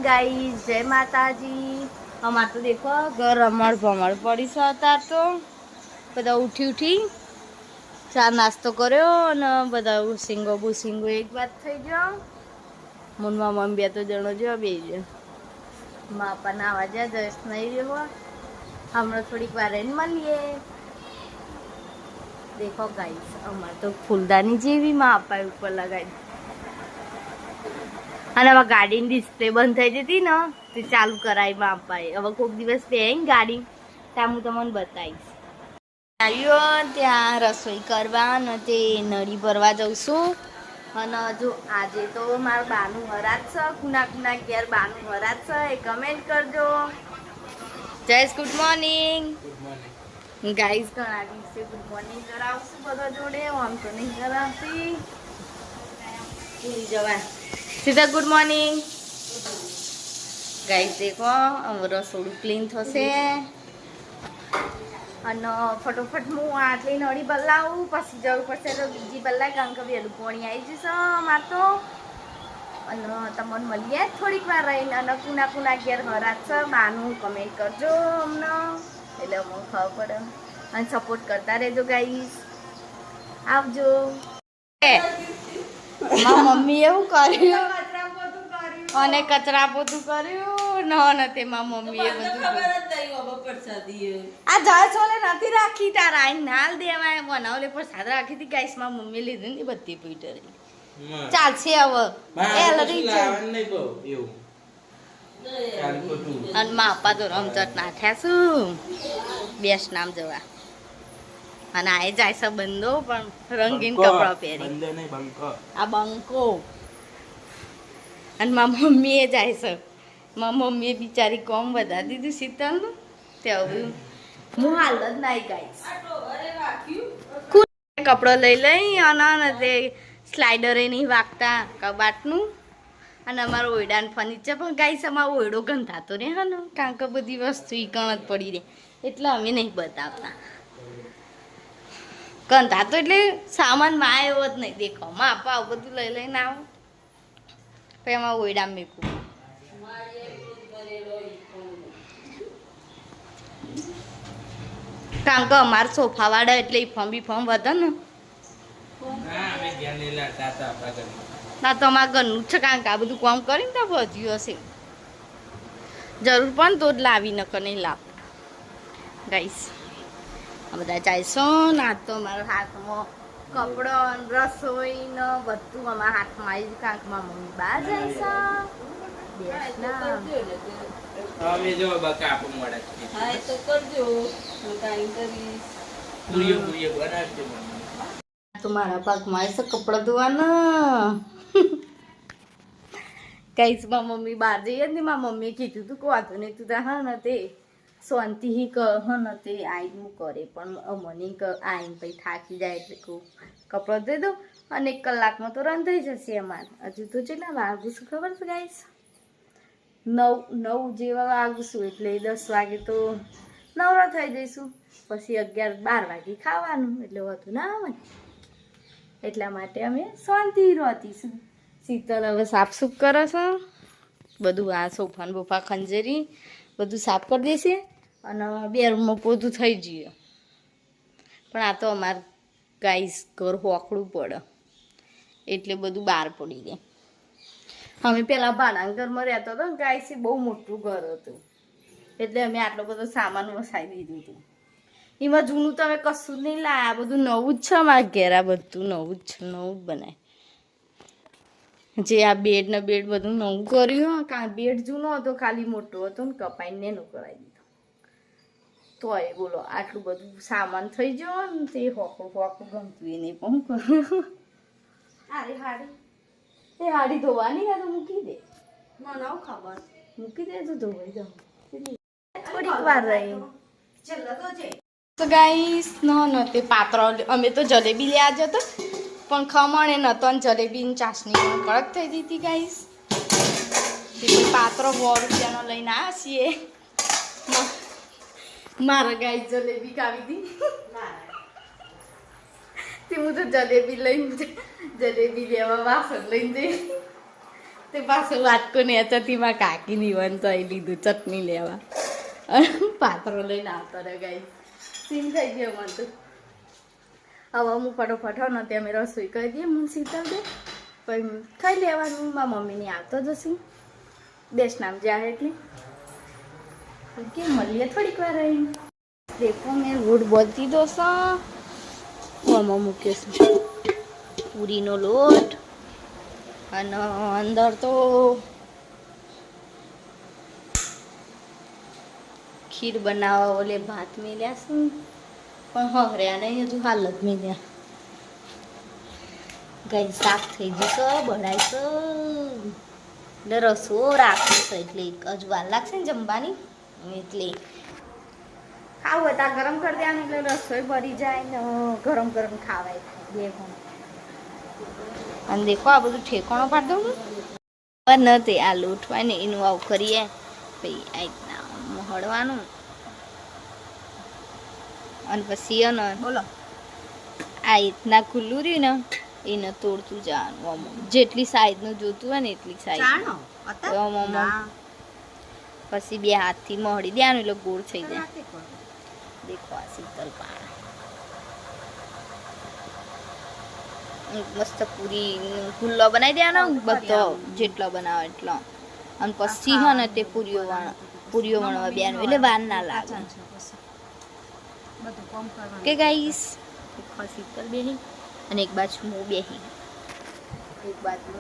Guys जय माताजी। हमार तो देखो घर अमर भमर पड़ी છે અત્યાર તો બધા ઉઠી ઉઠી ચા નાસ્તો કર્યો અને બધા બુસિંગો એક વાત થઈ ગયો મનમાં મમ્મી બે તો જણો જો બે જણ માં પણ આવા જ્યાં જશ નહીં રહ્યો હમણાં થોડીક વાર એને મળીએ। देखो गाइस અમાર તો ફૂલદાની જેવી માં અપાય ઉપર લગાવી અને હવે ગાડીની ડિસ્પ્લે બંધ થઈ જતી ને તે ચાલુ કરાવી માં અપાય। હવે કોઈક દિવસ પહેરીને ગાડી ત્યાં હું તમને બતાવીશ। આવ્યો ત્યાં રસોઈ કરવા ને તે નળી ભરવા જઉં છું અને જો આજે તો મારા બાનું હરાજ છે કુના કુના ઘેર બાનું હરાજ છે એ કમેન્ટ કરજો। જયેશ ગુડ મોર્નિંગ ગાઈસ ઘણા દિવસે ગુડ મોર્નિંગ કરાવશું બધા જોડે આમ તો નહીં કરાવતી ભૂલી જવા। सीधा गुड मॉर्निंग गाइस देखो रसोड़ू क्लीन थशे अने फटोफट हूँ आटली नड़ी बदलावू पछी जरूर पड़शे तो बीजी बदलाय कारण के वेलू पाणी आई जशे अमार तो अने तमने मळीए थोड़ीक वार रहीने अने कुना कुना घेर हराज छे बानु कमेंट करजो अमने एटले अमने खबर पड़े अने सपोर्ट करता रहेजो गाइस आवजो। मम्मी एवं कर्यु અને કચરા પોતું કર્યું ન તે માં મમ્મીએ બધું આ જાય છોલે નથી રાખી તાર આઈ નાલ દેવાય બનાવલે પ્રસાદ રાખી હતી ગાઈસ માં મમ્મી લીધી ને બધી પીટર ચાલશે હવે એ લડી નહીં બહુ એવું અને માં આપા તો રમચટ નાખ્યા છું બેસ નામ જવા અને આ જાય છે બંધો પણ રંગીન કપડા પહેરી બંધો નહીં બંકો આ બંકો અને મારી મમ્મીએ જાય છે મારી મમ્મીએ બિચારી કોમ વધારી દીધું શીતલનું તે હવે હું હાલ જ નાઈ ગાઈશ કપડો લઈ લઈ અને તે સ્લાઇડરે નહીં વાગતા કબાટનું અને અમારો ઓયડાનું ફર્નિચર પણ ગાઈશ અમારો ઓયડો ગંધાતો રહે હા ને કારણ કે બધી વસ્તુ ઈકણ જ પડી રહે એટલે અમે નહીં બતાવતા ગંધાતો એટલે સામાન માં આવ્યો જ નહીં દેખો માં આપા આવું બધું લઈ લઈને આવો પછી એમાં ઓયડા મેકું કારણ કે અમારે સોફા વાળા એટલે ફોર્મ વધે ને ના તો અમારા ઘરનું જ છે કારણ કે આ બધું કામ કરીને તો વધ્યું હશે જરૂર પણ તો જ લાવી નકર નહીં લાવ ગાઈસ આ બધા જાયશું ના તો અમારા હાથમાં કપડો રસોઈ ને બધું અમારા હાથમાં આવી કારણ કે મારા મમ્મી બહાર જાય તો મારા પાકમાં આવી છે કપડા ધોવાના કઈશ મારા મમ્મી બહાર જઈએ ને મારા મમ્મીએ કીધું તું વાંધો નહીં તું હા ને તે શાંતિ હન તે આઈનું કરે પણ મને આઈને પછી થાકી જાય એટલે કહું કપડો દઈ દઉં અને 1 કલાકમાં તો રંધાઈ જશે અમારે હજુ તો કેટલા વાગું છું ખબર છે ગાઈસ 9 જેવા વાગું છું એટલે 10 વાગે તો નવરા થઈ જઈશું પછી 11-12 વાગે ખાવાનું એટલે હોતું ના આવે એટલા માટે અમે શાંતિ રહીશું। શીતલ હવે સાફસૂફ કરે છે બધું આ સોફાન બોફા ખંજરી બધું સાફ કરી દેશે અને 2 રૂમમાં પોતું થઈ ગયું પણ આ તો અમારે ગાઈસ ઘર હોકડું પડે એટલે બધું બહાર પડી જાય। અમે પહેલાં ભાડાના ઘરમાં રહેતા હતા ને ગાઈસ બહુ મોટું ઘર હતું એટલે અમે આટલો બધો સામાન વસાવી દીધું હતું એમાં જૂનું તો અમે કશું જ નહીં લાવ્યા બધું નવું જ છે અમારા ઘેર આ બધું નવું જ છે નવું જ બનાય જે આ બેડ ને બેડ બધું નવું કર્યું કારણ બેડ જૂનો હતો ખાલી મોટો હતો ને કપાઈને એનું કરાવી દીધું તોય બોલો આટલું બધું સામાન થઈ ગયો ને તે હોકું ગમતું એ નહીં પણ કરું અરે હાડી એ હાડી ધોવાની આ તો મૂકી દે મને ખબર મૂકી દે તો ધોવાઈ જાઉં થોડીક વાર રહી તો ગાઈસ ન તે પાત્ર અમે તો જલેબી લેવા જતો પણ ખમણ એ નતો ને જલેબીની ચાસણી પણ કડક થઈ ગઈ હતી ગાઈસ તે કોઈ પાત્રો 100 રૂપિયાનો લઈને આવ્યા છીએ મારા ગાઈસ જલેબી ખાવી હતી તે હું તો જલેબી લઈને જલેબી લેવા વાસણ લઈને જઈ તે પાછું વાટકો ને અચતી માં કાકી નીવન તો આવી લીધું ચટણી લેવા પાત્રો લઈને આવતો રે ગાઈ સીન થઈ ગયો મને તો હવે હું ફટોફટ હો ને તે અમે રસોઈ કરી દઈએ હું શીતલ દે પછી ખાઈ લેવાનું મારા મમ્મીને આવતો જશે દેશ નામ જ્યાં એટલે કે મળીએ થોડીક વાર રહી દેખો મેં રોડ બોલતી દોસ્તો આમાં મૂક્યો છે પૂરીનો લોટ અને અંદર તો ખીર બનાવવા ઓલે ભાત મેલ્યા છું પણ હર્યા નહીં હજુ હાલ જ મેલ્યા ગાય શાક થઈ જશે બળાઈશ એટલે રસો રાખીશ એટલે હજુ વાર લાગશે ને જમવાની એટલે ખાવું હોય ત્યાં ગરમ કરી દેવાનું એટલે રસોઈ ભરી જાય ને ગરમ ગરમ ખાવાય બે અને દેખો આ બધું ઠેકાણો પાડી દઉં નથી આ લોટ હોય ને એનું આવું કરીએ પછી આ રીતના હળવાનું અને પછી ને બોલો આ રીતના ખુલ્લું રહ્યું ને એને તોડતું જવાનું અમુક જેટલી સાઈઝનું જોતું હોય ને એટલી સાઈઝ પછી બે હાથથી મહડી દેવાનું એટલે ગોળ થઈ જાય દેખો આ શીતલ પાણ મસ્ત પૂરી ખુલ્લો બનાવી દેવાનો બધો જેટલો બનાવે એટલો અને પછી હે ને તે પૂરીઓ વણવા બેનું એટલે વાર ના લાગે કે ગાઈસ શીતલ બેહી અને એક બાજુ હું બેહી એક બાજુ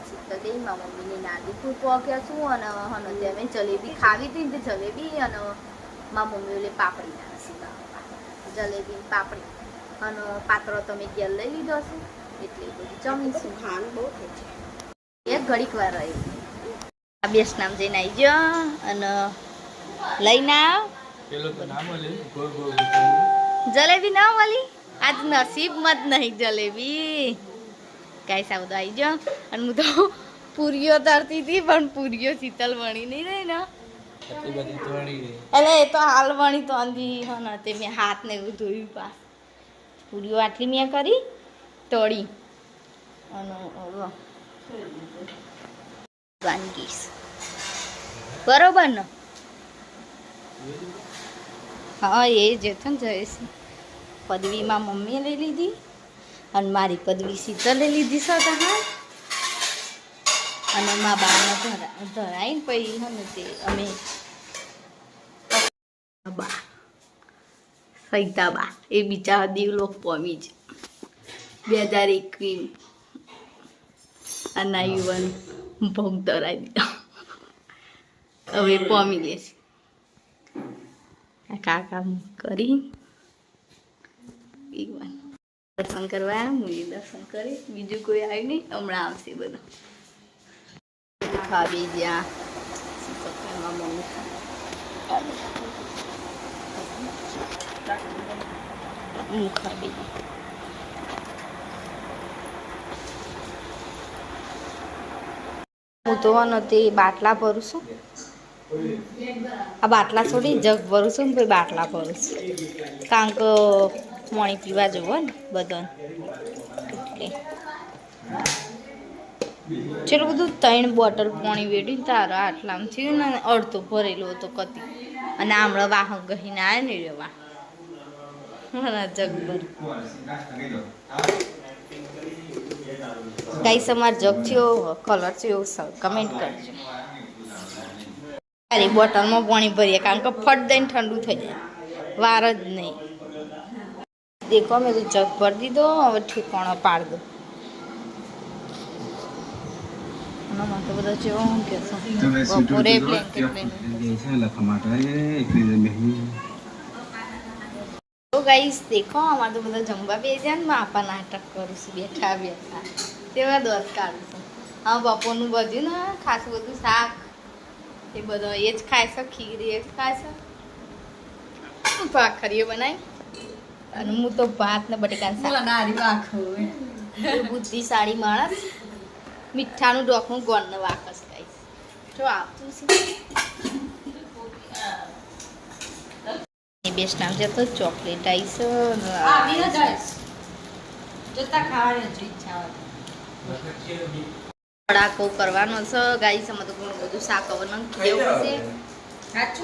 શીતલ બેહી મારા મમ્મીની નાદી ખૂબ પહોંચ્યા છું અને હનો અમે જલેબી ખાવી હતી ને જલેબી અને મારા મમ્મી ઓલે પાપડી નાખી જલેબી પાપડી અને પાત્રો તમે ઘેર લઈ લીધો છે એટલે બધું જમીશું ખાવાનું બહુ થઈ છે એક ઘડીક વાર રહી આ બેસ નામ જઈને આવી ગયો અને લઈને આવ જલેબી ના મળી આજ નસીબ મત નહીં જલેબી કાંઈ સાવધો આવી ગયો અને હું તો પૂરીઓ તરતી હતી પણ પૂરીઓ શીતલ વણી નહીં રહી ને એટલે એ તો હાલ વણી તો અંધી હો ને તે મેં હાથ ને એવું ધોયું પાસ પૂરીઓ આટલી મેં કરી તળી અને વાનગી બરોબર ને હા એ જ હતો ને જયેશ પદવીમાં મમ્મીએ લઈ લીધી અને મારી પદવી શીતલે લીધી છે તો હા અને મા બાને ધરાઈને પછી હે ને તે અમે બા સૈતાબા એ બિચારા દેવલોક પામી છે 2021 અને યુવાન ભોગ ધરાવી દીધો હવે પામી લે છે કાકા કરી દર્શન કરવા હું દર્શન કરી બીજું કોઈ આવ્યું નહીં હમણાં આવશે બધું ખાવી જ્યાં મમ્મી હું ખાવી હું તો તે બાટલા ભરું છું આ બાટલા છોડી જગ ભરું છું ને પછી બાટલા ભરું છું કારણ કે પાણી પીવા જવું ને બધાને એટલે ચેટલું બધું 3 બોટલ પાણી વેડી તારા આટલામાં થયું ને અડધો ભરેલો હતો કતી અને હમણાં વાહન ગહીને આવે ને રેવા જગ ભર કઈ સમાર જગ થયો કલર થયો કમેન્ટ કરજો અરે બોટલમાં પાણી ભરીએ કારણ કે ફટ દઈને ઠંડુ થઈ જાય વાર જ નહીં દેખો મેં તો જગ ભરી દીધો હવે ઠેકાણો પાડ દો તો બધા જેવો હું કે બપોરે બ્લેન્કેટ તો ગાઈસ દેખો અમારે તો બધા જમવા બે જાય ને આપા નાટક કરું છું બેઠા બેઠા તેવા દોત કાઢું છું હા બપોરનું બધું ને ખાસું બધું શાક એ બધો એ જ ખાય છે ખીર એ જ ખાય છે ભાખરીઓ બનાવી અને હું તો ભાત ને બટેકાનું બુદ્ધિશાળી માણસ મીઠાનું ડોકનું ગોળને વાકસ ખાઈશ જો આવતું છે બેસ્ટ નામ છે તો ચોકલેટ આવીશ જતા ખાવાની ઈચ્છા પડાકો કરવાનો છે ગાઈસ. આમાં તો ઘણું બધું શાક હવે નાખી દેવું છે.